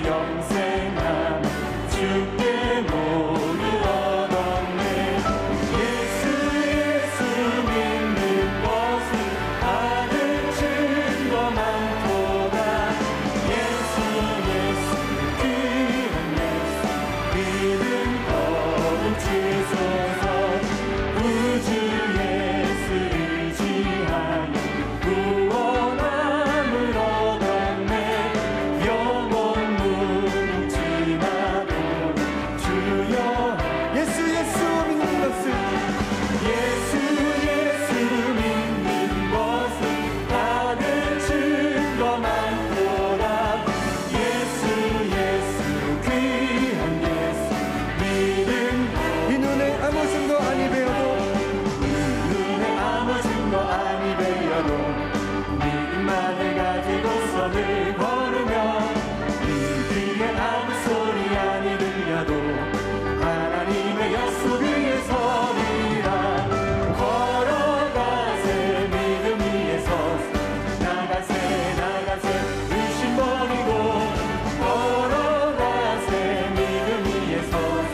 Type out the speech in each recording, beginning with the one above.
영생함 주께 모두 얻었네. 예수 믿는 것은 받은 증거 많도다. 예수 귀한 예수 믿음 거룩 지소서. 구주 예수 의지하여 구원함을 얻었네. 영원 묻지 마도록 주여. 예수 믿는 것은 믿는 것은 받은 증거 많도다. 예수 귀한 예수 믿음 이 눈에 아무 증거 아니 배워도 믿음만을 가지고서 늘 걸으며 이 귀에 아무 소리 아니 들려도 하나님의 약속 위에 서리라. 걸어가세 믿음 위에 서서 나가세 의심 버리고 걸어가세 믿음 위에 서서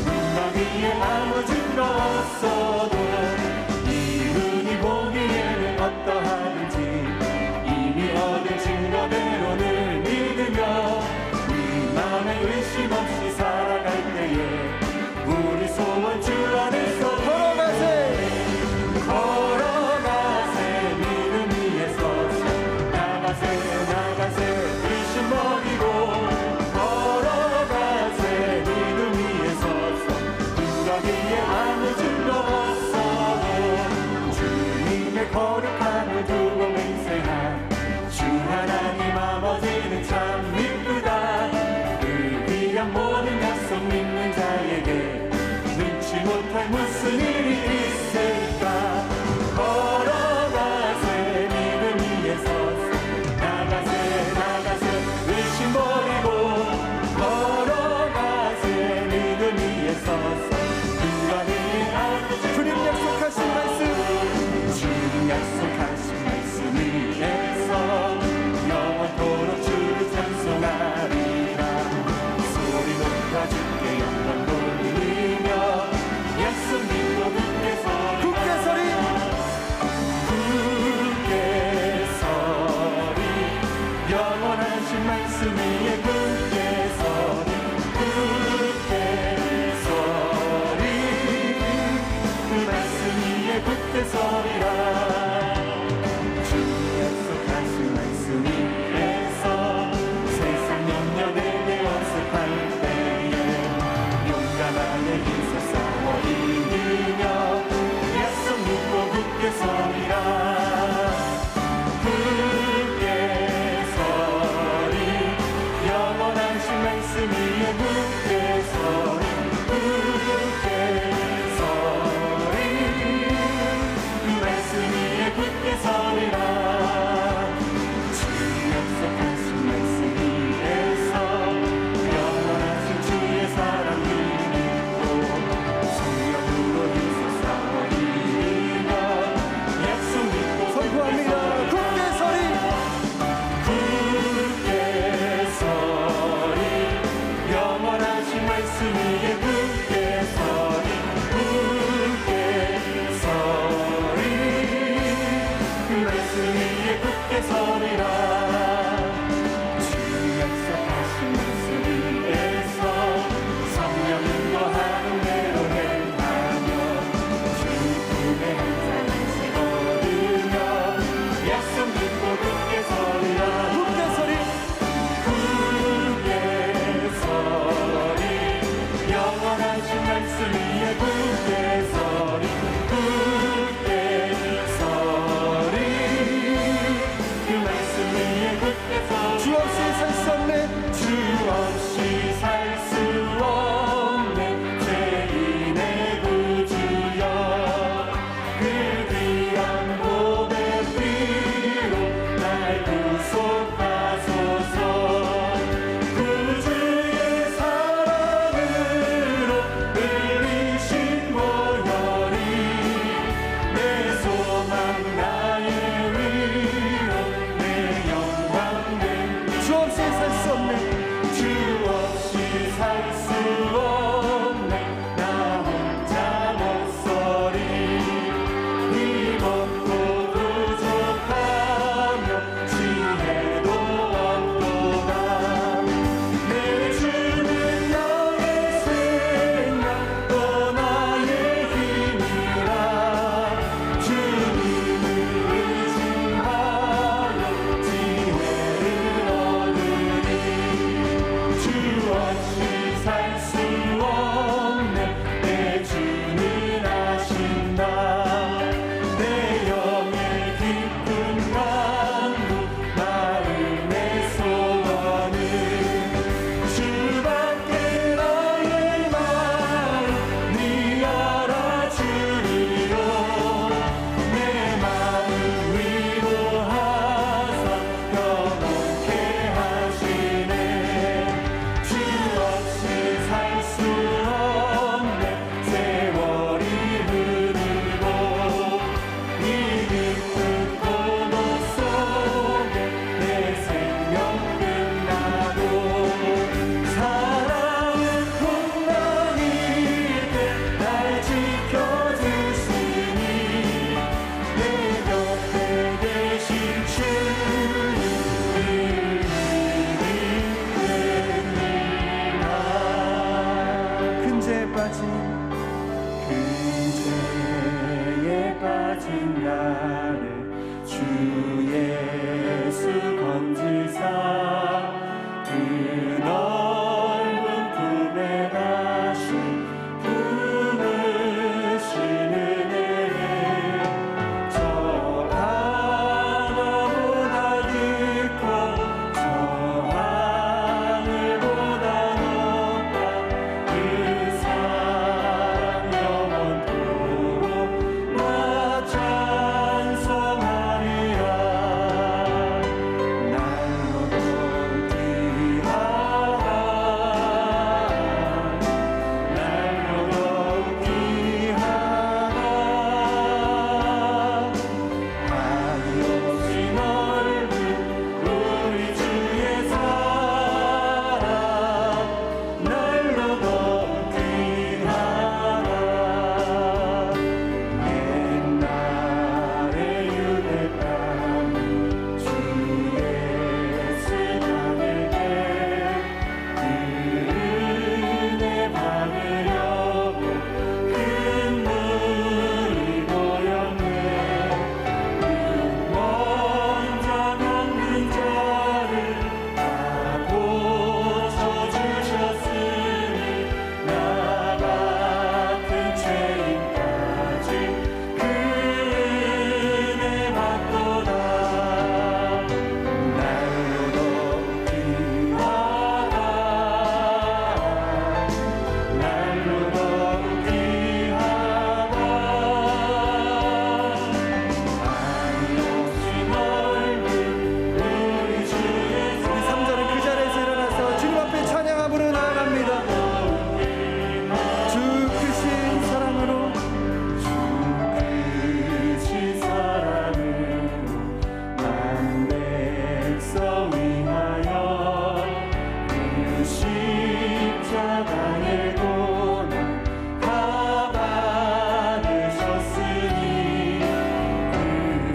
음악 위에 아무 증거 없어도 이 눈이 보기에는 어떠하든지 이미 얻은 증거대로 늘 믿으며 이 마음에 의심 없이 살아갈 때에 우리 소원 주 안에서 걸어가세 믿음 위에 서서 나가세 의심 버리고 걸어가세 믿음 위에 서서 누가 위에 아무 증거 없어도 주님의 거룩함을 두고 맹세한 주 하나님 아버지는 참 미쁘다. 그 귀한 모든 약속 믿는 자에게 능치 못할 무슨 일이 있을까. 걸어가세 믿음 위에 서서 나가세 의심 버리고 걸어가세 믿음 위에 서서 누가 위에 아무 주님 약속하신 말씀 위에서 영원토록 주를 찬송하리라. 소리 높아 주께 영광 돌리며 약속 믿고 굳게 서리 영원하신 말씀 위에 굳게 서리 그 말씀 위에 굳게 서리라. 영원한 빠진 나를 주 예수 건지사 그 넓은 품에 다시 품으시는 은혜를 저 하늘보다 깊고 저 하늘보다 높다 그 사랑 영원토록 나 찬송하리라 날로도 귀하다 날로도 귀하다 한없이 넓은 우리 주의 사랑 날로도 귀하다 옛날에 유대 땅 주 예수 다닐 때그 은혜 받으려고 큰 물이 고였네 먼저 겪는 자를 다 고쳐주셨으니 나 같은 죄인까지 그 은혜 받도다 날로도 귀하다 날로도 귀하다 한없이 넓은 우리 주의 우리 3절은 그 자리에서 일어나서 주님 앞에 찬양함으로 나아갑니다. 주 크신 사랑으로 주 크신 사랑으로 난 백성 위하여 그 십자가의 고난 다 받으셨으니 그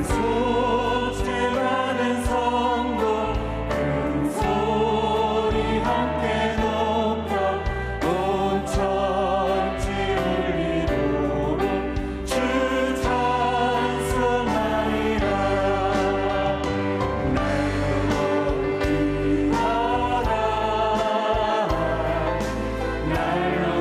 속죄 많은 성도 큰 소리 함께 높여 온 천지 울리도록 주 찬송하리라 날로도 귀하다 날로도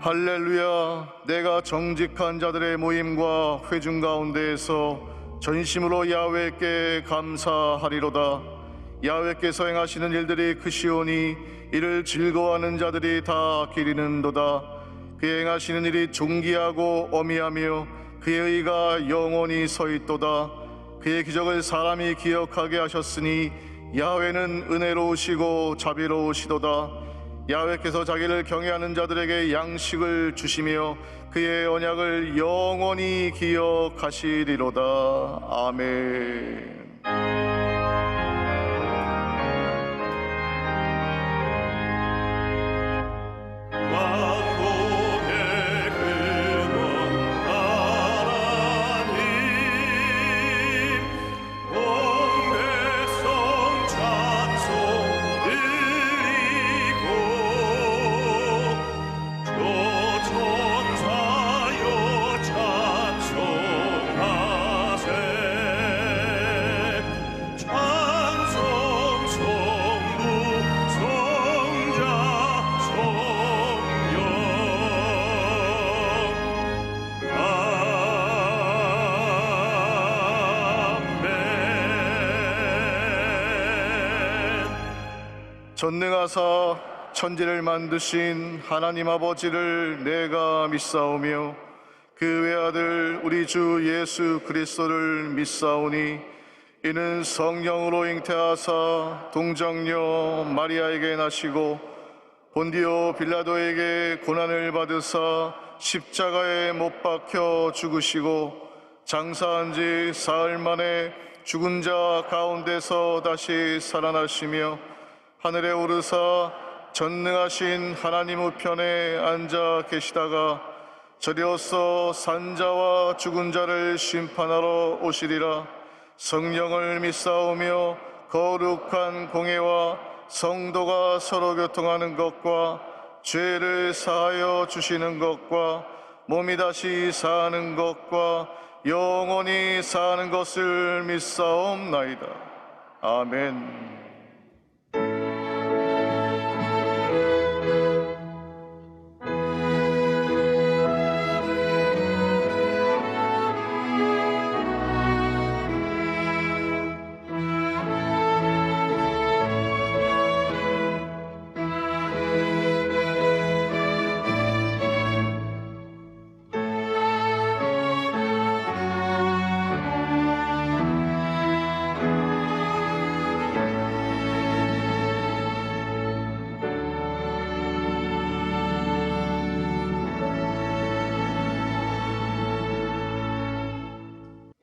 할렐루야. 내가 정직한 자들의 모임과 회중 가운데에서 전심으로 야훼께 감사하리로다. 야훼께서 행하시는 일들이 크시오니 이를 즐거워하는 자들이 다 기리는도다. 그의 행하시는 일이 존귀하고 어미하며 그의 의가 영원히 서있도다. 그의 기적을 사람이 기억하게 하셨으니 야훼는 은혜로우시고 자비로우시도다. 야훼께서 자기를 경외하는 자들에게 양식을 주시며 그의 언약을 영원히 기억하시리로다. 아멘. 전능하사 천지를 만드신 하나님 아버지를 내가 믿사오며 그 외아들 우리 주 예수 그리스도를 믿사오니 이는 성령으로 잉태하사 동정녀 마리아에게 나시고 본디오 빌라도에게 고난을 받으사 십자가에 못 박혀 죽으시고 장사한 지 사흘 만에 죽은 자 가운데서 다시 살아나시며 하늘에 오르사 전능하신 하나님 우편에 앉아 계시다가 저리로서 산자와 죽은 자를 심판하러 오시리라. 성령을 믿사오며 거룩한 공회와 성도가 서로 교통하는 것과 죄를 사하여 주시는 것과 몸이 다시 사는 것과 영원히 사는 것을 믿사옵나이다. 아멘.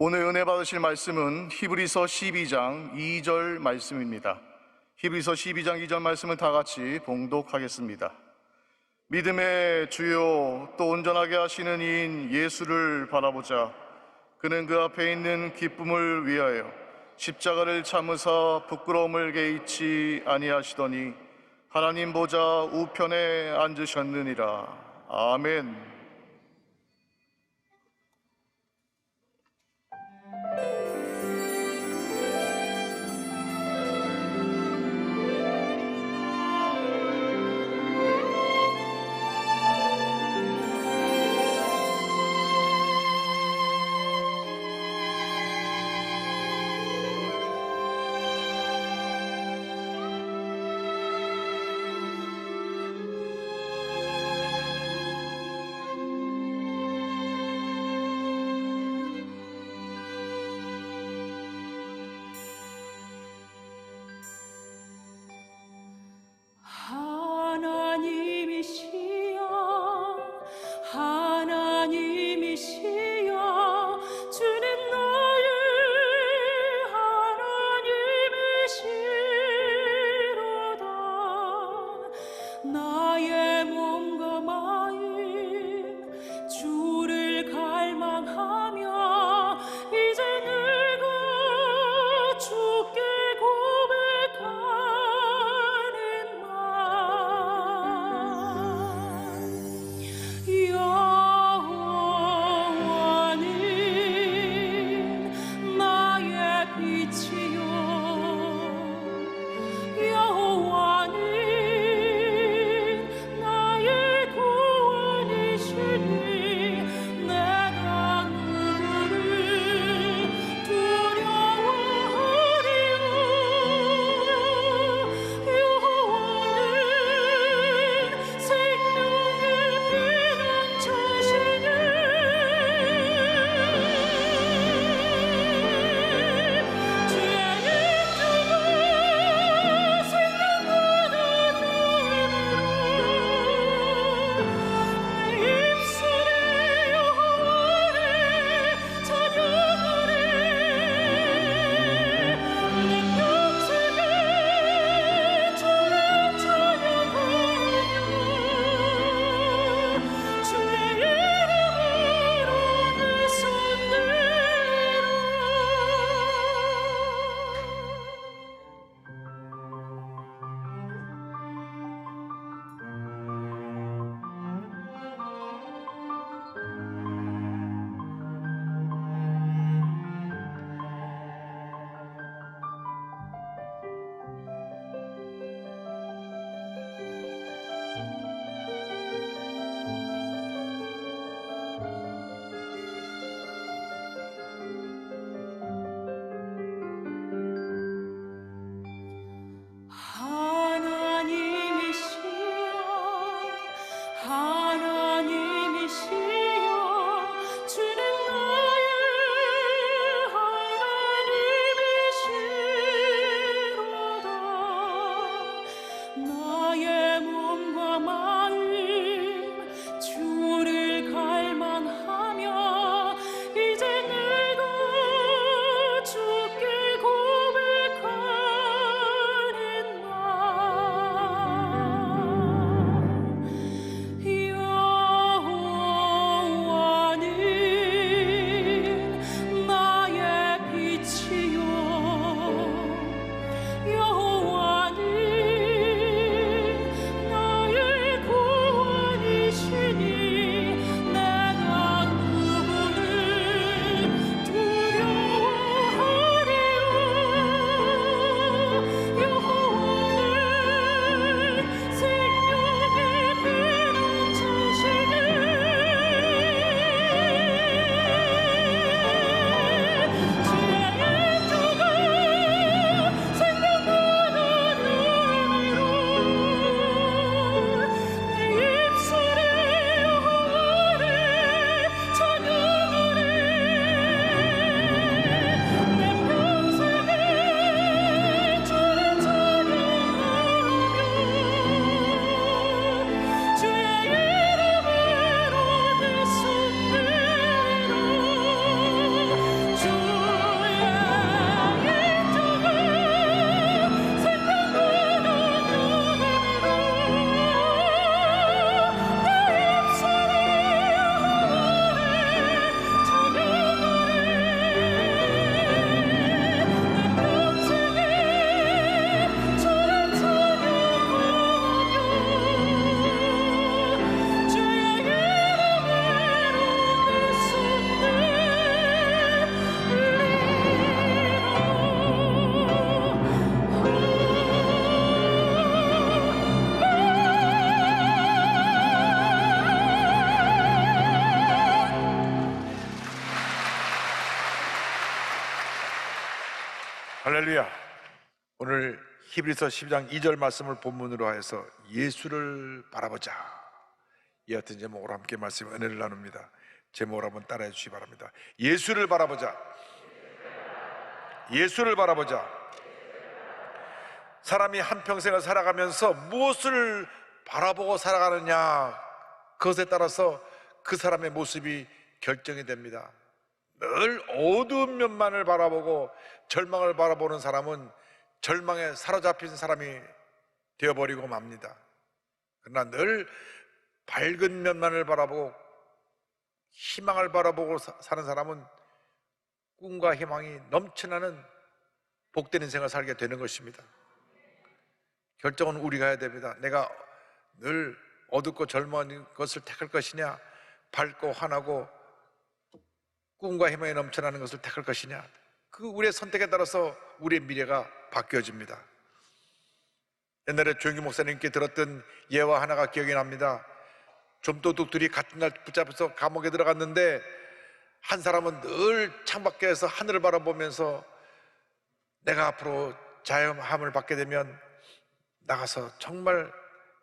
오늘 은혜 받으실 말씀은 히브리서 12장 2절 말씀입니다. 히브리서 12장 2절 말씀을 다 같이 봉독하겠습니다. 믿음의 주요 또 온전하게 하시는 이인 예수를 바라보자. 그는 그 앞에 있는 기쁨을 위하여 십자가를 참으사 부끄러움을 개의치 아니하시더니 하나님 보좌 우편에 앉으셨느니라. 아멘. 할렐루야. 오늘 히브리서 12장 2절 말씀을 본문으로 하여서 예수를 바라보자, 이 같은 제목으로 함께 말씀 은혜를 나눕니다. 제목을 한번 따라해 주시기 바랍니다. 예수를 바라보자. 예수를 바라보자. 사람이 한평생을 살아가면서 무엇을 바라보고 살아가느냐, 그것에 따라서 그 사람의 모습이 결정이 됩니다. 늘 어두운 면만을 바라보고 절망을 바라보는 사람은 절망에 사로잡힌 사람이 되어버리고 맙니다. 그러나 늘 밝은 면만을 바라보고 희망을 바라보고 사는 사람은 꿈과 희망이 넘쳐나는 복된 인생을 살게 되는 것입니다. 결정은 우리가 해야 됩니다. 내가 늘 어둡고 절망한 것을 택할 것이냐, 밝고 환하고 꿈과 희망이 넘쳐나는 것을 택할 것이냐, 그 우리의 선택에 따라서 우리의 미래가 바뀌어집니다. 옛날에 조영기 목사님께 들었던 예화 하나가 기억이 납니다. 좀도둑들이 같은 날 붙잡혀서 감옥에 들어갔는데 한 사람은 늘 창밖에서 하늘을 바라보면서 내가 앞으로 자유함을 받게 되면 나가서 정말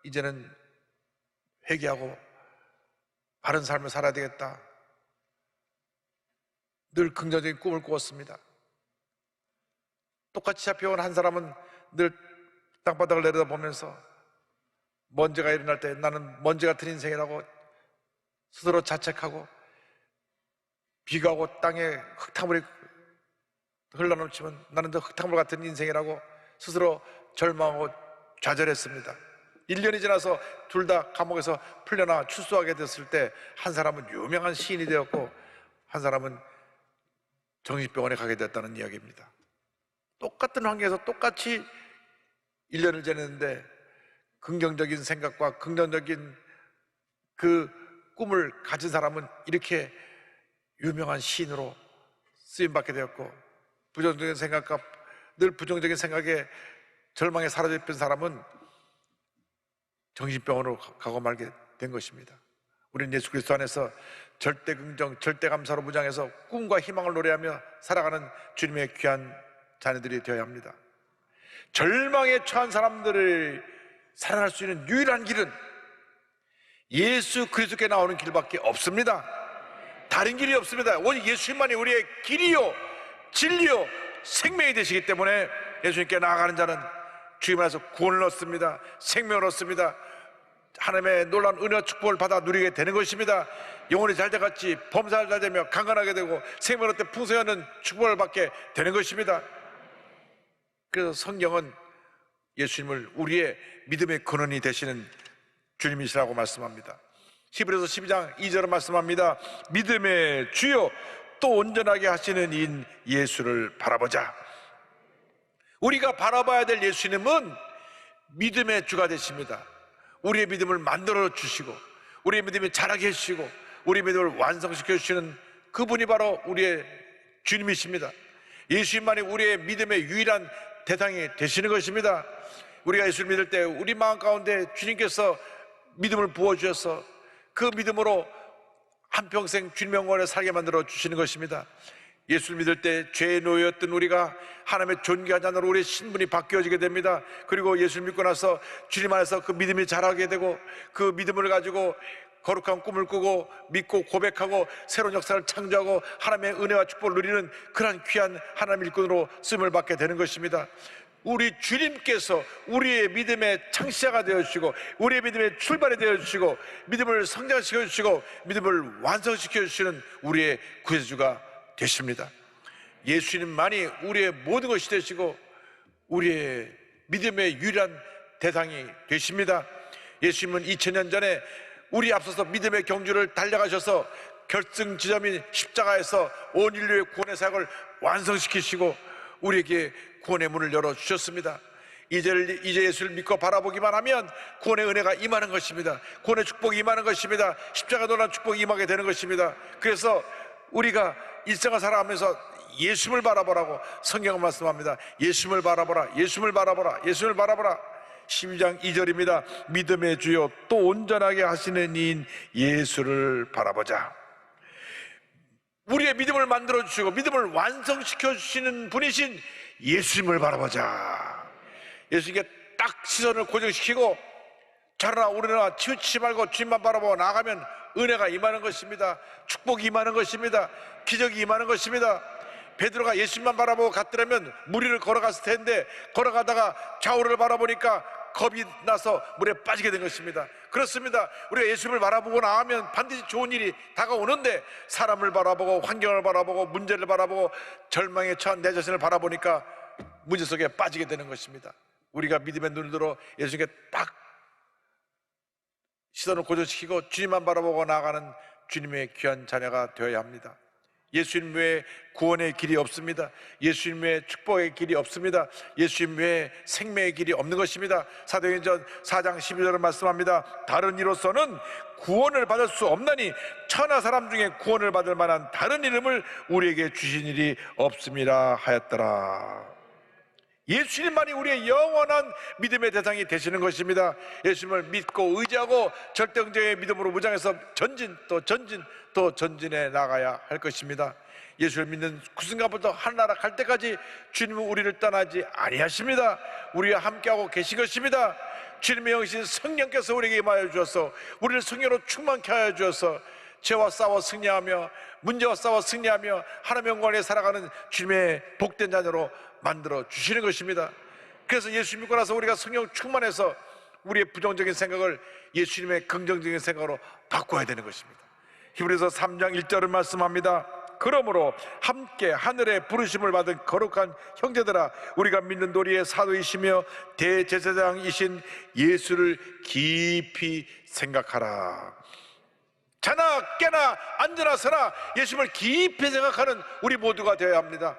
이제는 회개하고 바른 삶을 살아야 되겠다, 늘 긍정적인 꿈을 꾸었습니다. 똑같이 잡혀온 한 사람은 늘 땅바닥을 내려다보면서 먼지가 일어날 때 나는 먼지 같은 인생이라고 스스로 자책하고, 비가 오고 땅에 흙탕물이 흘러넘치면 나는 저 흙탕물 같은 인생이라고 스스로 절망하고 좌절했습니다. 1년이 지나서 둘 다 감옥에서 풀려나 출소하게 됐을 때 한 사람은 유명한 시인이 되었고 한 사람은 정신병원에 가게 됐다는 이야기입니다. 똑같은 환경에서 똑같이 1년을 지냈는데 긍정적인 생각과 긍정적인 그 꿈을 가진 사람은 이렇게 유명한 시인으로 쓰임받게 되었고, 부정적인 생각과 늘 부정적인 생각에 절망에 사로잡힌 사람은 정신병원으로 가고 말게 된 것입니다. 우리는 예수 그리스도 안에서 절대 긍정, 절대 감사로 무장해서 꿈과 희망을 노래하며 살아가는 주님의 귀한 자녀들이 되어야 합니다. 절망에 처한 사람들을 살아날 수 있는 유일한 길은 예수 그리스도께 나오는 길밖에 없습니다. 다른 길이 없습니다. 오직 예수님만이 우리의 길이요 진리요 생명이 되시기 때문에 예수님께 나아가는 자는 주님 안에서 구원을 얻습니다. 생명을 얻습니다. 하나님의 놀라운 은혜와 축복을 받아 누리게 되는 것입니다. 영혼이 잘 돼같이 범사를 잘 되며 강건하게 되고 생명을 얻되 풍성하는 축복을 받게 되는 것입니다. 그래서 성경은 예수님을 우리의 믿음의 근원이 되시는 주님이시라고 말씀합니다. 히브리서 12장 2절은 말씀합니다. 믿음의 주요 또 온전하게 하시는 이인 예수를 바라보자. 우리가 바라봐야 될 예수님은 믿음의 주가 되십니다. 우리의 믿음을 만들어 주시고 우리의 믿음이 자라게 해주시고 우리의 믿음을 완성시켜 주시는 그분이 바로 우리의 주님이십니다. 예수님만이 우리의 믿음의 유일한 대상이 되시는 것입니다. 우리가 예수를 믿을 때 우리 마음 가운데 주님께서 믿음을 부어주셔서 그 믿음으로 한평생 주님의 영광에 살게 만들어 주시는 것입니다. 예수를 믿을 때 죄에 놓였던 우리가 하나님의 존귀한 자녀로 우리의 신분이 바뀌어지게 됩니다. 그리고 예수를 믿고 나서 주님 안에서 그 믿음이 자라게 되고 그 믿음을 가지고 거룩한 꿈을 꾸고 믿고 고백하고 새로운 역사를 창조하고 하나님의 은혜와 축복을 누리는 그러한 귀한 하나님의 일꾼으로 쓰임을 받게 되는 것입니다. 우리 주님께서 우리의 믿음의 창시자가 되어주시고 우리의 믿음의 출발이 되어주시고 믿음을 성장시켜주시고 믿음을 완성시켜주시는 우리의 구세주가 되십니다. 예수님만이 우리의 모든 것이 되시고 우리의 믿음의 유일한 대상이 되십니다. 예수님은 2000년 전에 우리 앞서서 믿음의 경주를 달려가셔서 결승 지점인 십자가에서 온 인류의 구원의 사역을 완성시키시고 우리에게 구원의 문을 열어주셨습니다. 이제 예수를 믿고 바라보기만 하면 구원의 은혜가 임하는 것입니다. 구원의 축복이 임하는 것입니다. 십자가 놀란 축복이 임하게 되는 것입니다. 그래서 우리가 일생을 살아가면서 예수를 바라보라고 성경은 말씀합니다. 예수를 바라보라, 예수를 바라보라, 예수를 바라보라. 12장 2절입니다. 믿음의 주요 또 온전하게 하시는 이인 예수를 바라보자. 우리의 믿음을 만들어주시고 믿음을 완성시켜 주시는 분이신 예수님을 바라보자. 예수님께 딱 시선을 고정시키고 자라나 우리나 치우치지 말고 주님만 바라보고 나가면 은혜가 임하는 것입니다. 축복이 임하는 것입니다. 기적이 임하는 것입니다. 베드로가 예수님만 바라보고 갔더라면 물 위를 걸어갔을 텐데 걸어가다가 좌우를 바라보니까 겁이 나서 물에 빠지게 된 것입니다. 그렇습니다. 우리가 예수님을 바라보고 나가면 반드시 좋은 일이 다가오는데 사람을 바라보고 환경을 바라보고 문제를 바라보고 절망에 처한 내 자신을 바라보니까 문제 속에 빠지게 되는 것입니다. 우리가 믿음의 눈을 들어 예수님께 딱 시선을 고정시키고 주님만 바라보고 나아가는 주님의 귀한 자녀가 되어야 합니다. 예수님 외에 구원의 길이 없습니다. 예수님 외에 축복의 길이 없습니다. 예수님 외에 생명의 길이 없는 것입니다. 사도행전 4장 12절을 말씀합니다. 다른 이로서는 구원을 받을 수 없나니 천하 사람 중에 구원을 받을 만한 다른 이름을 우리에게 주신 일이 없음이라 하였더라. 예수님만이 우리의 영원한 믿음의 대상이 되시는 것입니다. 예수님을 믿고 의지하고 절대응정의 믿음으로 무장해서 전진 또 전진 또 전진해 나가야 할 것입니다. 예수를 믿는 그 순간부터 하늘나라 갈 때까지 주님은 우리를 떠나지 아니하십니다. 우리와 함께하고 계신 것입니다. 주님의 영이신 성령께서 우리에게 임하여 주셔서 우리를 성령으로 충만케 하여 주셔서 죄와 싸워 승리하며 문제와 싸워 승리하며 하나님의 영광에 살아가는 주님의 복된 자녀로 만들어 주시는 것입니다. 그래서 예수 믿고 나서 우리가 성령 충만해서 우리의 부정적인 생각을 예수님의 긍정적인 생각으로 바꿔야 되는 것입니다. 히브리서 3장 1절을 말씀합니다. 그러므로 함께 하늘의 부르심을 받은 거룩한 형제들아, 우리가 믿는 도리의 사도이시며 대제사장이신 예수를 깊이 생각하라. 자나 깨나 앉으나 서나 예수님을 깊이 생각하는 우리 모두가 되어야 합니다.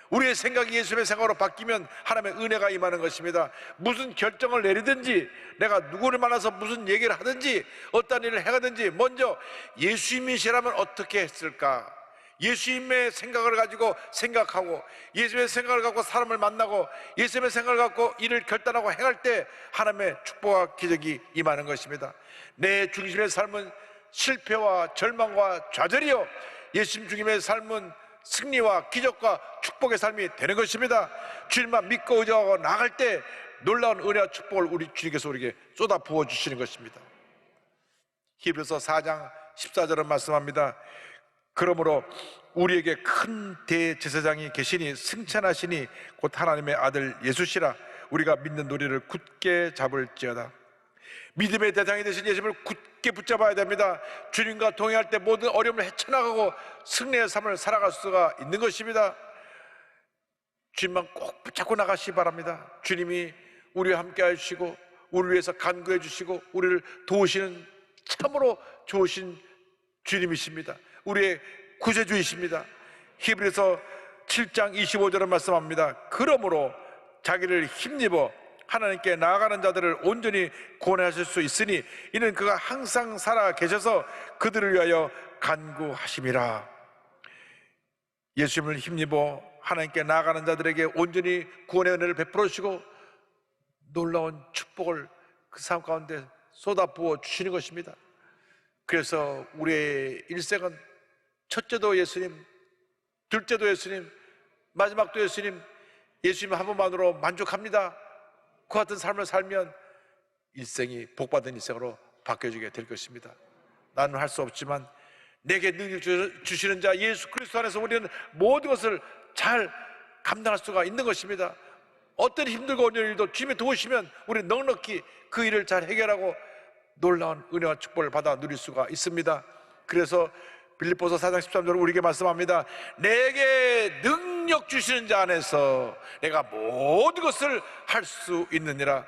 우리의 생각이 예수님의 생각으로 바뀌면 하나님의 은혜가 임하는 것입니다. 무슨 결정을 내리든지 내가 누구를 만나서 무슨 얘기를 하든지 어떤 일을 해가든지 먼저 예수님이시라면 어떻게 했을까? 예수님의 생각을 가지고 생각하고 예수님의 생각을 갖고 사람을 만나고 예수님의 생각을 갖고 일을 결단하고 행할 때 하나님의 축복과 기적이 임하는 것입니다. 내 중심의 삶은 실패와 절망과 좌절이요, 예수님 중심의 삶은 승리와 기적과 축복의 삶이 되는 것입니다. 주님만 믿고 의지하고 나갈 때 놀라운 은혜와 축복을 우리 주님께서 우리에게 쏟아 부어 주시는 것입니다. 히브리서 4장 14절은 말씀합니다. 그러므로 우리에게 큰 대제사장이 계시니 승천하시니 곧 하나님의 아들 예수시라. 우리가 믿는 도리를 굳게 잡을지어다. 믿음의 대상이 되신 예수님을 굳게 붙잡아야 됩니다. 주님과 동행할 때 모든 어려움을 헤쳐나가고 승리의 삶을 살아갈 수가 있는 것입니다. 주님만 꼭 붙잡고 나가시기 바랍니다. 주님이 우리와 함께 해주시고 우리를 위해서 간구해 주시고 우리를 도우시는 참으로 좋으신 주님이십니다. 우리의 구세주이십니다. 히브리서 7장 25절은 말씀합니다. 그러므로 자기를 힘입어 하나님께 나아가는 자들을 온전히 구원하실 수 있으니 이는 그가 항상 살아 계셔서 그들을 위하여 간구하심이라. 예수님을 힘입어 하나님께 나아가는 자들에게 온전히 구원의 은혜를 베풀어 주시고 놀라운 축복을 그 삶 가운데 쏟아부어 주시는 것입니다. 그래서 우리의 일생은 첫째도 예수님, 둘째도 예수님, 마지막도 예수님, 예수님 한 분만으로 만족합니다. 그 같은 삶을 살면 일생이 복받은 일생으로 바뀌어지게 될 것입니다. 나는 할 수 없지만 내게 능력 주시는 자 예수 그리스도 안에서 우리는 모든 것을 잘 감당할 수가 있는 것입니다. 어떤 힘들고 어려운 일도 주님이 도우시면 우리는 넉넉히 그 일을 잘 해결하고 놀라운 은혜와 축복을 받아 누릴 수가 있습니다. 그래서 빌립보서 4장 13절을 우리에게 말씀합니다. 내게 능력 주시는 자 안에서 내가 모든 것을 할 수 있느니라.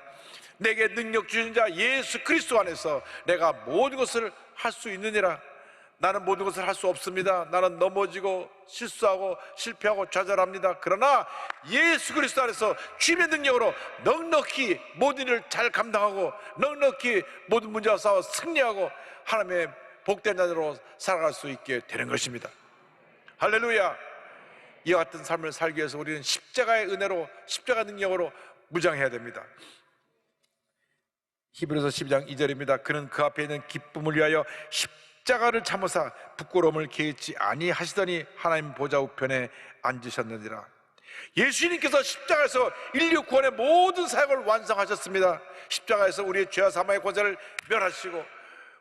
내게 능력 주시는 자 예수 그리스도 안에서 내가 모든 것을 할 수 있느니라. 나는 모든 것을 할 수 없습니다. 나는 넘어지고 실수하고 실패하고 좌절합니다. 그러나 예수 그리스도 안에서 주님의 능력으로 넉넉히 모든 일을 잘 감당하고 넉넉히 모든 문제와 싸워 승리하고 하나님의 복된 자녀로 살아갈 수 있게 되는 것입니다. 할렐루야. 이와 같은 삶을 살기 위해서 우리는 십자가의 은혜로 십자가 능력으로 무장해야 됩니다. 히브리서 12장 2절입니다. 그는 그 앞에 있는 기쁨을 위하여 십자가를 참으사 부끄러움을 개의치 아니하시더니 하나님 보좌 우편에 앉으셨느니라. 예수님께서 십자가에서 인류 구원의 모든 사역을 완성하셨습니다. 십자가에서 우리의 죄와 사망의 권세를 멸하시고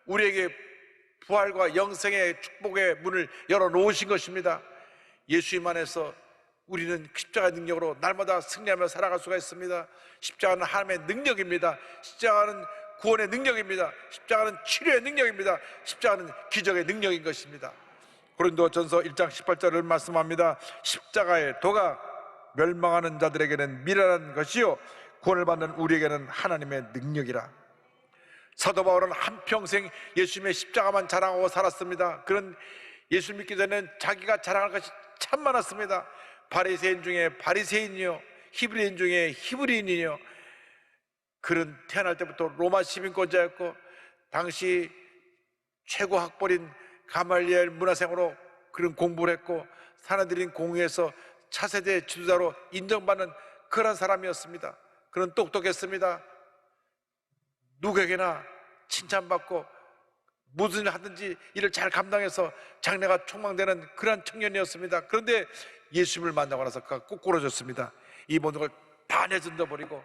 우리에게 부활과 영생의 축복의 문을 열어놓으신 것입니다. 예수님 안에서 우리는 십자가의 능력으로 날마다 승리하며 살아갈 수가 있습니다. 십자가는 하나님의 능력입니다. 십자가는 구원의 능력입니다. 십자가는 치료의 능력입니다. 십자가는 기적의 능력인 것입니다. 고린도전서 1장 18절을 말씀합니다. 십자가의 도가 멸망하는 자들에게는 미련한 것이요 구원을 받는 우리에게는 하나님의 능력이라. 사도 바울은 한평생 예수님의 십자가만 자랑하고 살았습니다. 그런 예수 믿기 전에는 자기가 자랑할 것이 참 많았습니다. 바리새인 중에 바리새인이요 히브리인 중에 히브리인이요. 그는 태어날 때부터 로마 시민권자였고 당시 최고 학벌인 가말리엘 문화생으로 그런 공부를 했고 사내들인 공회에서 차세대 지도자로 인정받는 그런 사람이었습니다. 그는 똑똑했습니다. 누구에게나 칭찬받고 무슨 일 하든지 일을 잘 감당해서 장래가 촉망되는 그런 청년이었습니다. 그런데 예수님을 만나고 나서 그가 꼬꾸라졌습니다. 이 모든 걸 다 내던져 버리고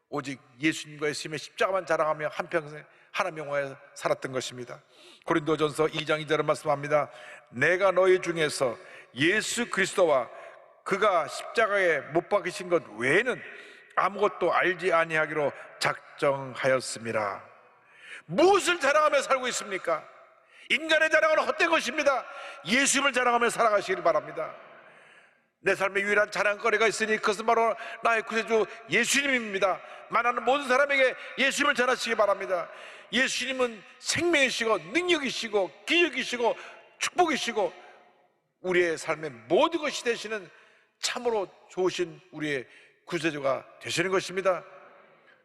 오직 예수님과 예수님의 십자가만 자랑하며 한평생 하나님 영화에 살았던 것입니다. 고린도전서 2장 2절을 말씀합니다. 내가 너희 중에서 예수 그리스도와 그가 십자가에 못 박히신 것 외에는 아무것도 알지 아니하기로 작정하였습니다. 무엇을 자랑하며 살고 있습니까? 인간의 자랑은 헛된 것입니다. 예수님을 자랑하며 살아가시길 바랍니다. 내 삶의 유일한 자랑거리가 있으니 그것은 바로 나의 구세주 예수님입니다. 만나는 모든 사람에게 예수님을 전하시기 바랍니다. 예수님은 생명이시고 능력이시고 기적이시고 축복이시고 우리의 삶의 모든 것이 되시는 참으로 좋으신 우리의 구세주가 되시는 것입니다.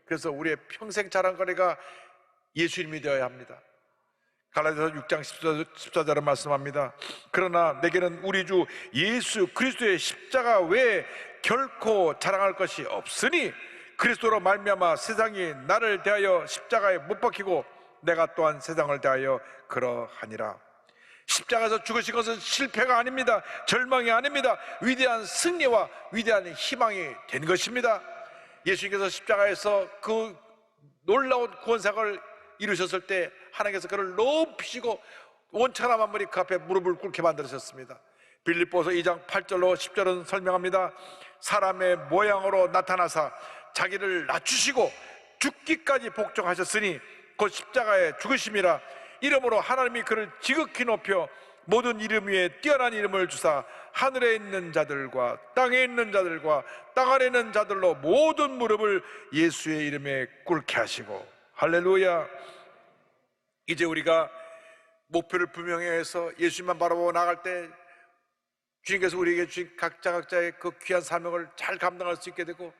그래서 우리의 평생 자랑거리가 예수님이 되어야 합니다. 갈라디아서 6장 14절을 말씀합니다. 그러나 내게는 우리 주 예수 그리스도의 십자가 외에 결코 자랑할 것이 없으니 그리스도로 말미암아 세상이 나를 대하여 십자가에 못 박히고 내가 또한 세상을 대하여 그러하니라. 십자가에서 죽으신 것은 실패가 아닙니다. 절망이 아닙니다. 위대한 승리와 위대한 희망이 된 것입니다. 예수님께서 십자가에서 그 놀라운 구원사역을 이루셨을 때 하나님께서 그를 높이시고 원천한 만물이 그 앞에 무릎을 꿇게 만드셨습니다. 빌립보서 2장 8절로 10절은 설명합니다. 사람의 모양으로 나타나사 자기를 낮추시고 죽기까지 복종하셨으니 곧 십자가에 죽으심이라. 이름으로 하나님이 그를 지극히 높여 모든 이름 위에 뛰어난 이름을 주사 하늘에 있는 자들과 땅에 있는 자들과 땅 아래 있는 자들로 모든 무릎을 예수의 이름에 꿇게 하시고. 할렐루야. 이제 우리가 목표를 분명히 해서 예수님만 바라보고 나갈 때 주님께서 우리에게 주신 각자의 그 귀한 사명을 잘 감당할 수 있게 되고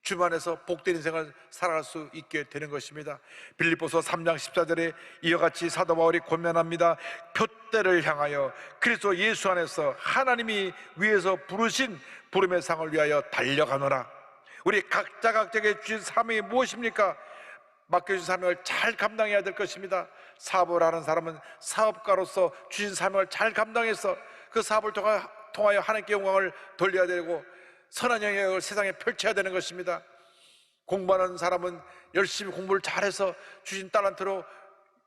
주님 안에서 복된 인생을 살아갈 수 있게 되는 것입니다. 빌립보서 3장 14절에 이와 같이 사도 바울이 권면합니다. 표대를 향하여 그리스도 예수 안에서 하나님이 위에서 부르신 부름의 상을 위하여 달려가노라. 우리 각자에게 주신 사명이 무엇입니까? 맡겨주신 사명을 잘 감당해야 될 것입니다. 사업을 하는 사람은 사업가로서 주신 사명을 잘 감당해서 그 사업을 통하여 하나님께 영광을 돌려야 되고 선한 영향을 세상에 펼쳐야 되는 것입니다. 공부하는 사람은 열심히 공부를 잘해서 주신 달란트로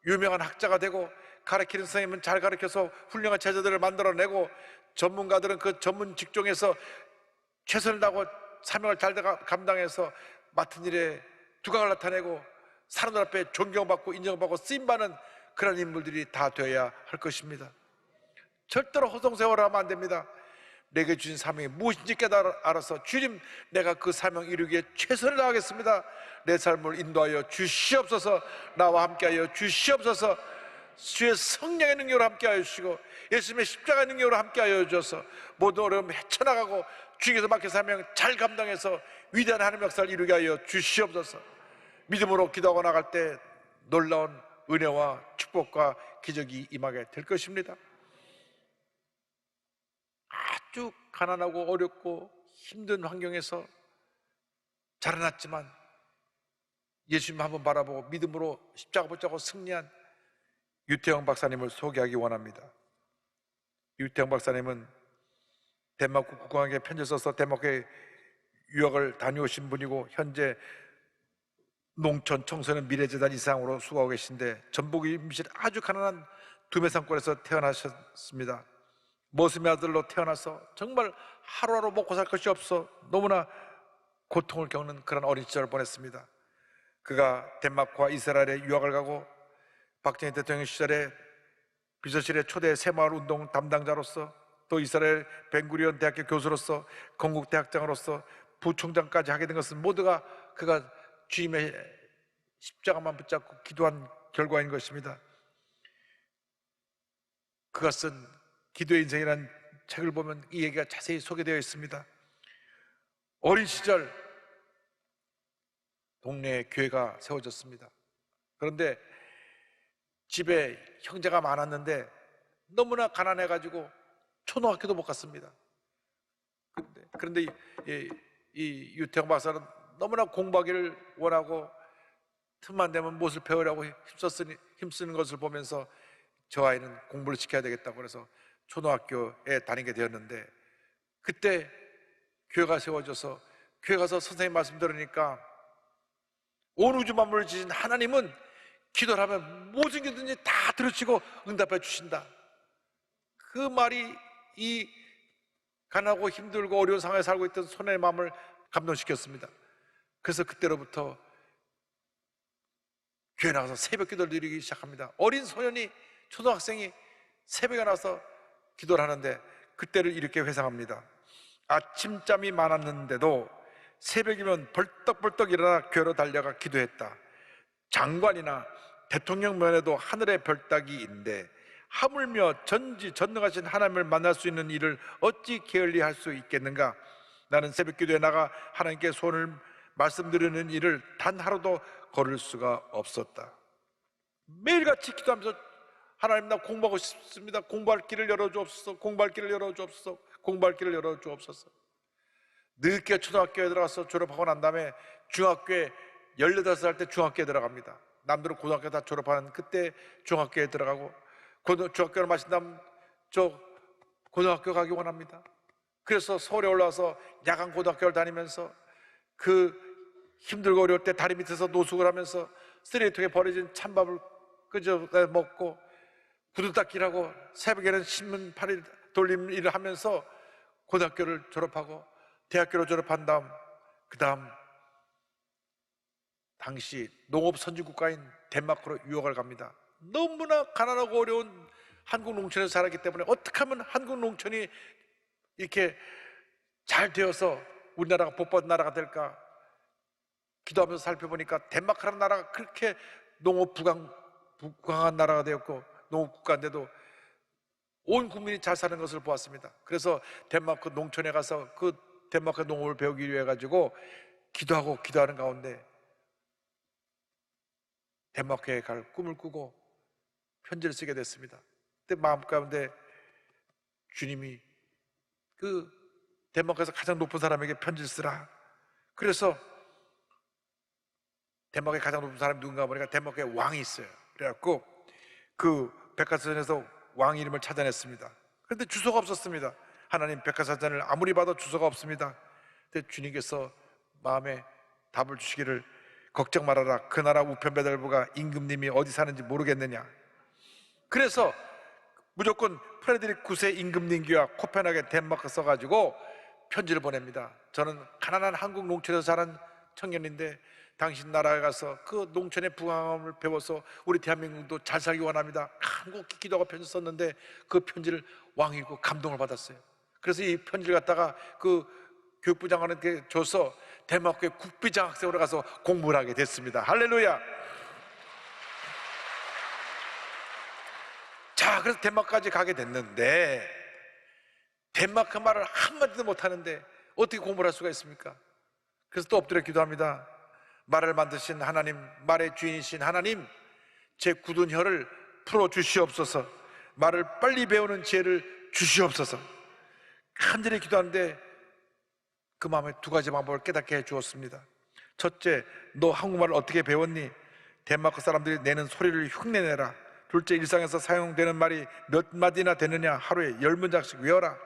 유명한 학자가 되고, 가르치는 선생님은 잘 가르쳐서 훌륭한 제자들을 만들어내고, 전문가들은 그 전문 직종에서 최선을 다하고 사명을 잘 감당해서 맡은 일에 두각을 나타내고 사람들 앞에 존경받고 인정받고 쓰임받는 그런 인물들이 다 되어야 할 것입니다. 절대로 허송세월을 하면 안 됩니다. 내게 주신 사명이 무엇인지 깨달아서 주님, 내가 그 사명 이루기에 최선을 다하겠습니다. 내 삶을 인도하여 주시옵소서. 나와 함께하여 주시옵소서. 주의 성령의 능력으로 함께하여 주시고 예수님의 십자가의 능력으로 함께하여 주셔서 모든 어려움 헤쳐나가고 주님께서 맡긴 사명 잘 감당해서 위대한 하나님의 역사를 이루게 하여 주시옵소서. 믿음으로 기도하고 나갈 때 놀라운 은혜와 축복과 기적이 임하게 될 것입니다. 아주 가난하고 어렵고 힘든 환경에서 자라났지만 예수님 한번 바라보고 믿음으로 십자가 붙잡고 승리한 유태영 박사님을 소개하기 원합니다. 유태영 박사님은 덴마크 국왕에게 편지를 써서 덴마크에 유학을 다녀오신 분이고 현재 농촌 청소년 미래재단 이상으로 수고하고 계신데 전북 임실 아주 가난한 두메산골에서 태어나셨습니다. 머슴의 아들로 태어나서 정말 하루하루 먹고 살 것이 없어 너무나 고통을 겪는 그런 어린 시절을 보냈습니다. 그가 덴마크와 이스라엘에 유학을 가고 박정희 대통령 시절에 비서실의 초대 새마을 운동 담당자로서 또 이스라엘 벤구리온 대학교 교수로서 건국대학장으로서 부총장까지 하게 된 것은 모두가 그가 주님의 십자가만 붙잡고 기도한 결과인 것입니다. 그가 쓴 기도의 인생이라는 책을 보면 이 얘기가 자세히 소개되어 있습니다. 어린 시절 동네에 교회가 세워졌습니다. 그런데 집에 형제가 많았는데 너무나 가난해가지고 초등학교도 못 갔습니다. 그런데 이 유태영 박사는 너무나 공부하기를 원하고 틈만 되면 못을 배우려고 힘쓰는 것을 보면서 저 아이는 공부를 시켜야 되겠다고 그래서 초등학교에 다니게 되었는데 그때 교회가 세워져서 교회 가서 선생님 말씀 들으니까 온 우주 만물을 지신 하나님은 기도를 하면 무슨 기도든지 다 들으시고 응답해 주신다. 그 말이 이 가난하고 힘들고 어려운 상황에 살고 있던 소년의 마음을 감동시켰습니다. 그래서 그때로부터 교회 나가서 새벽 기도를 드리기 시작합니다. 어린 소년이 초등학생이 새벽에 나와서 기도를 하는데 그때를 이렇게 회상합니다. 아침잠이 많았는데도 새벽이면 벌떡벌떡 일어나 교회로 달려가 기도했다. 장관이나 대통령 면에도 하늘의 별따기인데 하물며 전지전능하신 하나님을 만날 수 있는 일을 어찌 게을리할 수 있겠는가? 나는 새벽 기도에 나가 하나님께 소원을 말씀드리는 일을 단 하루도 거를 수가 없었다. 매일같이 기도하면서 하나님 나 공부하고 싶습니다. 공부할 길을 열어주옵소서. 공부할 길을 열어주옵소서. 공부할 길을 열어주옵소서. 늦게 초등학교에 들어가서 졸업하고 난 다음에 중학교에 18살 때 중학교에 들어갑니다. 남들은 고등학교 다 졸업하는 그때 중학교에 들어가고 중학교를 마친 다음 저 고등학교 가기 원합니다. 그래서 서울에 올라와서 야간 고등학교를 다니면서 그 힘들고 어려울 때 다리 밑에서 노숙을 하면서 쓰레기통에 버려진 찬밥을 끄져 먹고 구두 닦기라고 새벽에는 신문 팔이 돌림 일을 하면서 고등학교를 졸업하고 대학교를 졸업한 다음 그 다음 당시 농업 선진국가인 덴마크로 유학을 갑니다. 너무나 가난하고 어려운 한국 농촌에서 살았기 때문에 어떻게 하면 한국 농촌이 이렇게 잘 되어서 우리나라가 복받은 나라가 될까 기도하면서 살펴보니까 덴마크라는 나라가 그렇게 농업 부강한 나라가 되었고 농업 국가인데도 온 국민이 잘 사는 것을 보았습니다. 그래서 덴마크 농촌에 가서 그 덴마크 농업을 배우기 위해 가지고 기도하는 가운데 덴마크에 갈 꿈을 꾸고 편지를 쓰게 됐습니다. 그때 마음 가운데 주님이 그 덴마크에서 가장 높은 사람에게 편지를 쓰라. 그래서 덴마크의 가장 높은 사람이 누군가 보니까 덴마크에 왕이 있어요. 그래갖고 그 백과사전에서 왕 이름을 찾아냈습니다. 그런데 주소가 없었습니다. 하나님 백과사전을 아무리 봐도 주소가 없습니다. 근데 주님께서 마음에 답을 주시기를 걱정 말아라. 그 나라 우편배달부가 임금님이 어디 사는지 모르겠느냐. 그래서 무조건 프레드릭 9세 임금님과 코펜하겐 덴마크 써가지고 편지를 보냅니다. 저는 가난한 한국 농촌에서 자란 청년인데 당신 나라에 가서 그 농촌의 부강함을 배워서 우리 대한민국도 잘 살기 원합니다. 한국히 기도하고 편지 썼는데 그 편지를 왕이 읽고 감동을 받았어요. 그래서 이 편지를 갖다가 그 교육부 장관한테 줘서 덴마크의 국비장학생으로 가서 공부를 하게 됐습니다. 할렐루야. 자, 그래서 덴마크까지 가게 됐는데 덴마크 말을 한마디도 못하는데 어떻게 공부를 할 수가 있습니까? 그래서 또 엎드려 기도합니다. 말을 만드신 하나님, 말의 주인이신 하나님, 제 굳은 혀를 풀어주시옵소서. 말을 빨리 배우는 지혜를 주시옵소서. 간절히 기도하는데 그 마음에 두 가지 방법을 깨닫게 해주었습니다. 첫째, 너 한국말을 어떻게 배웠니? 덴마크 사람들이 내는 소리를 흉내내라. 둘째, 일상에서 사용되는 말이 몇 마디나 되느냐? 하루에 10문장씩 외워라.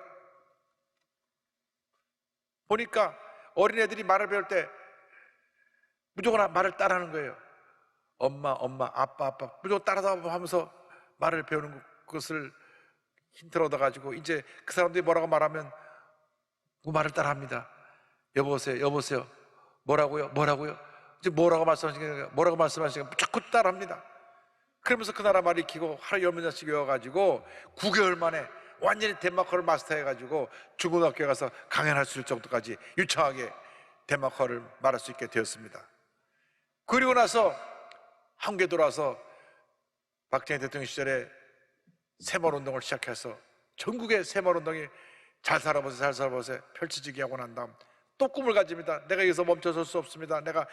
보니까 어린애들이 말을 배울 때 무조건 말을 따라하는 거예요. 엄마, 엄마, 아빠, 아빠 무조건 따라다 하면서 말을 배우는 것을 힌트를 얻어가지고 이제 그 사람들이 뭐라고 말하면 그 말을 따라합니다. 여보세요, 여보세요. 뭐라고요? 뭐라고요? 이제 뭐라고 말씀하시니까 뭐라고 말씀하시니까 자꾸 따라합니다. 그러면서 그 나라 말을 익히고 하루 10년씩 외워가지고 9개월 만에 완전히 덴마크어를 마스터해가지고 중고등학교에 가서 강연할 수 있을 정도까지 유창하게 덴마크어를 말할 수 있게 되었습니다. 그리고 나서 한국에 돌아와서 박정희 대통령 시절에 새마을운동을 시작해서 전국의 새마을운동이 잘 살아보세요, 잘 살아보세요 펼쳐지게 하고 난 다음 또 꿈을 가집니다. 내가 여기서 멈춰설 수 없습니다. 내가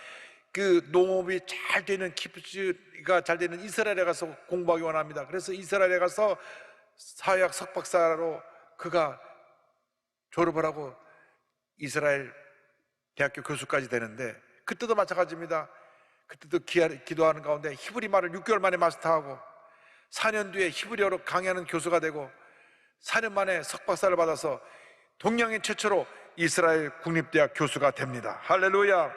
그 농업이 잘 되는 키부츠가 잘 되는 이스라엘에 가서 공부하기 원합니다. 그래서 이스라엘에 가서 사회학 석박사로 그가 졸업을 하고 이스라엘 대학교 교수까지 되는데 그때도 마찬가지입니다. 그때도 기도하는 가운데 히브리 말을 6개월 만에 마스터하고 4년 뒤에 히브리어로 강의하는 교수가 되고 4년 만에 석박사를 받아서 동양인 최초로 이스라엘 국립대학 교수가 됩니다. 할렐루야.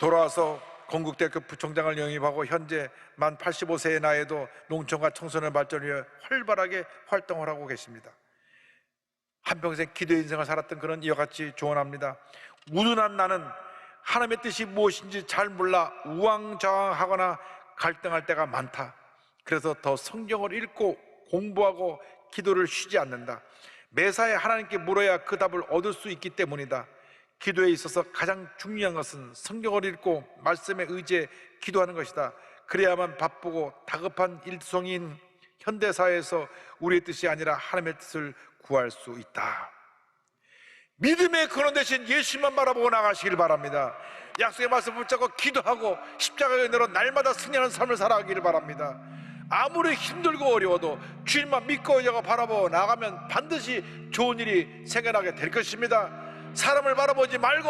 돌아와서 건국대학교 부총장을 영입하고 현재 만 85세의 나이에도 농촌과 청소년 발전을 위해 활발하게 활동을 하고 계십니다. 한평생 기도의 인생을 살았던 그런 이와 같이 조언합니다. 우둔한 나는 하나님의 뜻이 무엇인지 잘 몰라 우왕좌왕하거나 갈등할 때가 많다. 그래서 더 성경을 읽고 공부하고 기도를 쉬지 않는다. 매사에 하나님께 물어야 그 답을 얻을 수 있기 때문이다. 기도에 있어서 가장 중요한 것은 성경을 읽고 말씀에 의지해 기도하는 것이다. 그래야만 바쁘고 다급한 일성인 현대사회에서 우리의 뜻이 아니라 하나님의 뜻을 구할 수 있다. 믿음의 근원 대신 예수만 바라보고 나가시길 바랍니다. 약속의 말씀을 붙잡고 기도하고 십자가의 은혜로 날마다 승리하는 삶을 살아가기를 바랍니다. 아무리 힘들고 어려워도 주님만 믿고 의지하고 바라보고 나가면 반드시 좋은 일이 생겨나게 될 것입니다. 사람을 바라보지 말고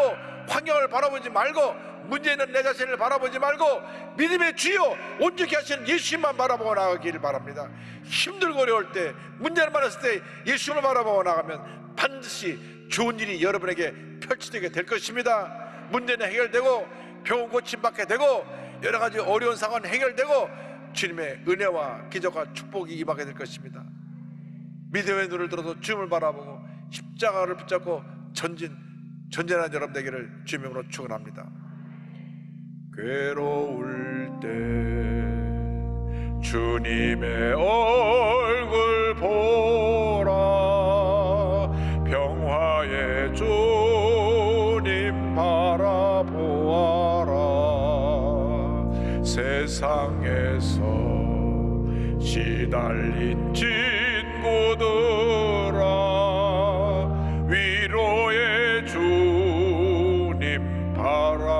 환경을 바라보지 말고 문제 있는 내 자신을 바라보지 말고 믿음의 주요 온전히 하시는 예수님만 바라보고 나가기를 바랍니다. 힘들고 어려울 때 문제를 많았을 때 예수님을 바라보고 나가면 반드시 좋은 일이 여러분에게 펼쳐지게 될 것입니다. 문제는 해결되고 병원 고침받게 되고 여러 가지 어려운 상황은 해결되고 주님의 은혜와 기적과 축복이 임하게 될 것입니다. 믿음의 눈을 들어서 주님을 바라보고 십자가를 붙잡고 전진하는 여러분 되기를 주님으로 축원합니다. 괴로울 때 주님의 얼굴 보라. 평화의 주님 바라보아라. 세상에서 시달린 친구들아 위로의 주님 바라보아라.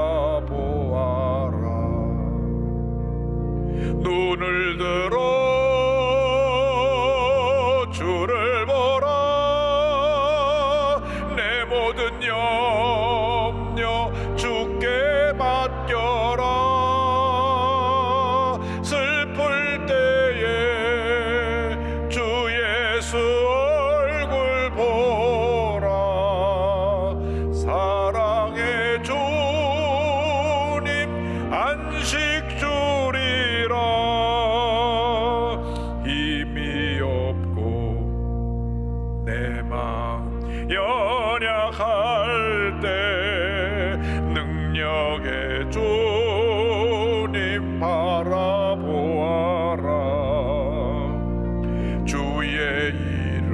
눈을 들어 주를 보라. 내 모든 염려 주께 맡겨라. 슬플 때에 주 예수 얼굴 보라. 사랑의 주님 안식 주리라. 힘이 없고 내 마음 연약할 때 능력의 주님 바라보아라. 주의 이름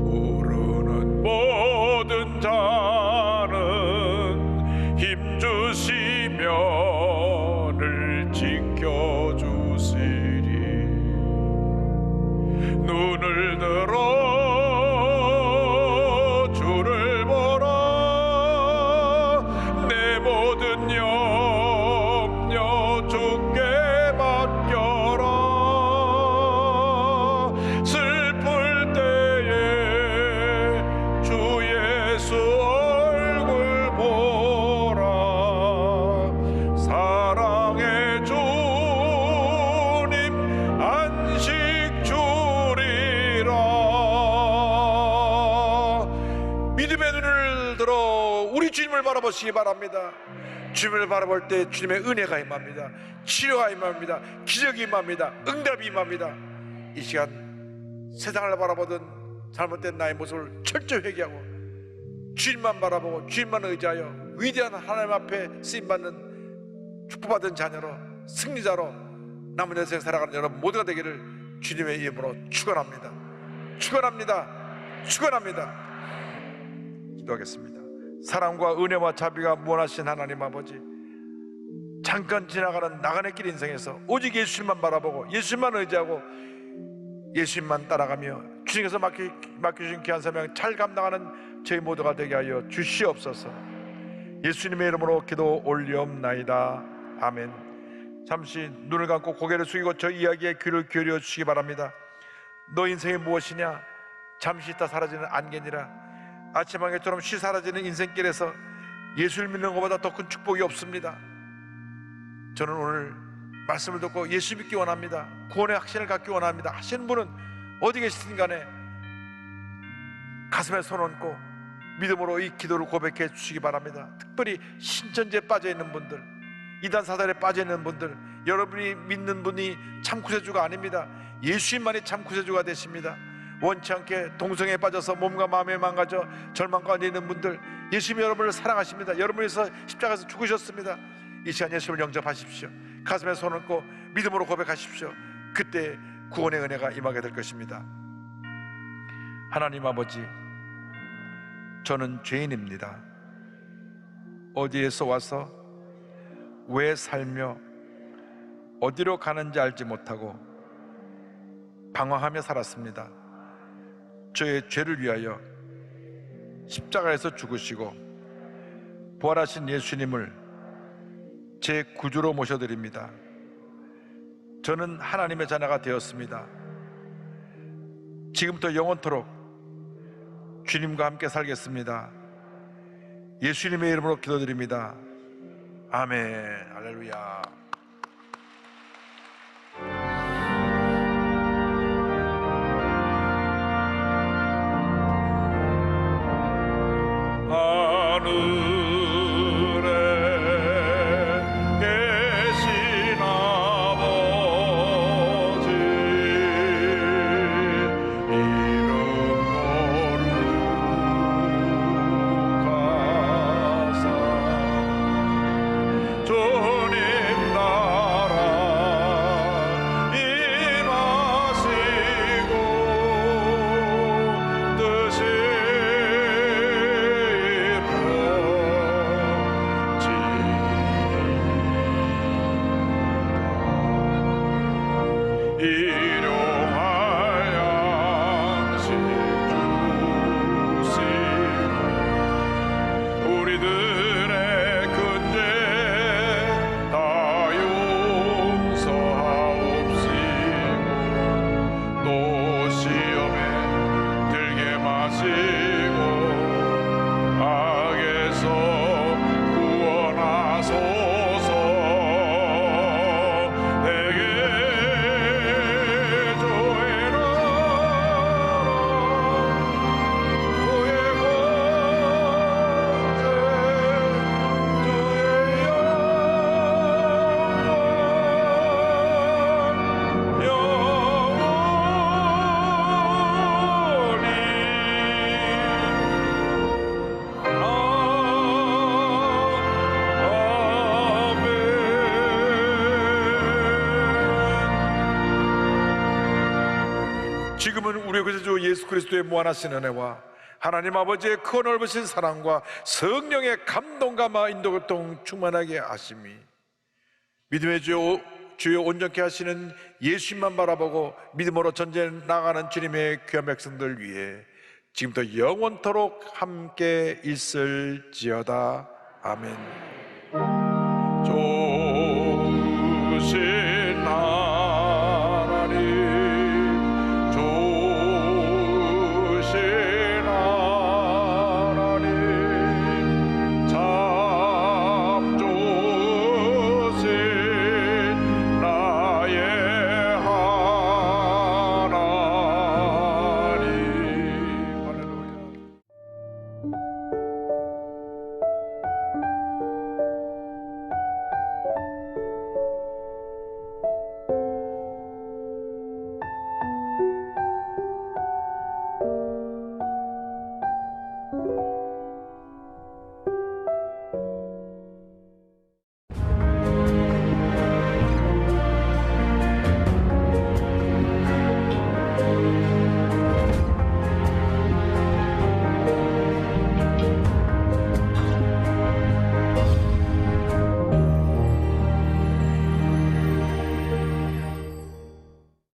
부르는 모든 자는 힘주시며 늘 지켜주시리. 눈을 들어 주를 보라. 눈을 들어 우리 주님을 바라보시기 바랍니다. 주님을 바라볼 때 주님의 은혜가 임합니다. 치료가 임합니다. 기적이 임합니다. 응답이 임합니다. 이 시간 세상을 바라보던 잘못된 나의 모습을 철저히 회개하고 주님만 바라보고 주님만 의지하여 위대한 하나님 앞에 쓰임받는 축복받은 자녀로 승리자로 남은 인생 살아가는 여러분 모두가 되기를 주님의 이름으로 축원합니다. 축원합니다. 축원합니다. 기도하겠습니다. 사랑과 은혜와 자비가 무한하신 하나님 아버지, 잠깐 지나가는 나간의 길 인생에서 오직 예수님만 바라보고 예수님만 의지하고 예수님만 따라가며 주님께서 맡겨주신 귀한 사명 잘 감당하는 저희 모두가 되게 하여 주시옵소서. 예수님의 이름으로 기도 올리옵나이다. 아멘. 잠시 눈을 감고 고개를 숙이고 저 이야기에 귀를 기울여 주시기 바랍니다. 너 인생이 무엇이냐? 잠시 있다 사라지는 안개니라. 아침 안개처럼 쉬 사라지는 인생길에서 예수를 믿는 것보다 더 큰 축복이 없습니다. 저는 오늘 말씀을 듣고 예수 믿기 원합니다. 구원의 확신을 갖기 원합니다 하시는 분은 어디 계시든 간에 가슴에 손 얹고 믿음으로 이 기도를 고백해 주시기 바랍니다. 특별히 신천지에 빠져있는 분들, 이단 사단에 빠져있는 분들, 여러분이 믿는 분이 참 구세주가 아닙니다. 예수님만이 참 구세주가 되십니다. 원치 않게 동성애에 빠져서 몸과 마음이 망가져 절망 가운데 있는 분들, 예수님이 여러분을 사랑하십니다. 여러분에서 십자가에서 죽으셨습니다. 이 시간 예수님을 영접하십시오. 가슴에 손 얹고 믿음으로 고백하십시오. 그때 구원의 은혜가 임하게 될 것입니다. 하나님 아버지, 저는 죄인입니다. 어디에서 와서 왜 살며 어디로 가는지 알지 못하고 방황하며 살았습니다. 저의 죄를 위하여 십자가에서 죽으시고 부활하신 예수님을 제 구주로 모셔드립니다. 저는 하나님의 자녀가 되었습니다. 지금부터 영원토록 주님과 함께 살겠습니다. 예수님의 이름으로 기도드립니다. 아멘. 할렐루야. 지금은 우리 구세주 예수 그리스도의 무한하신 은혜와 하나님 아버지의 크 넓으신 사랑과 성령의 감동과 인도교통 충만하게 하심이 믿음의 주여 온전케 하시는 예수님만 바라보고 믿음으로 전쟁에 나가는 주님의 귀한 백성들 위해 지금부터 영원토록 함께 있을지어다. 아멘.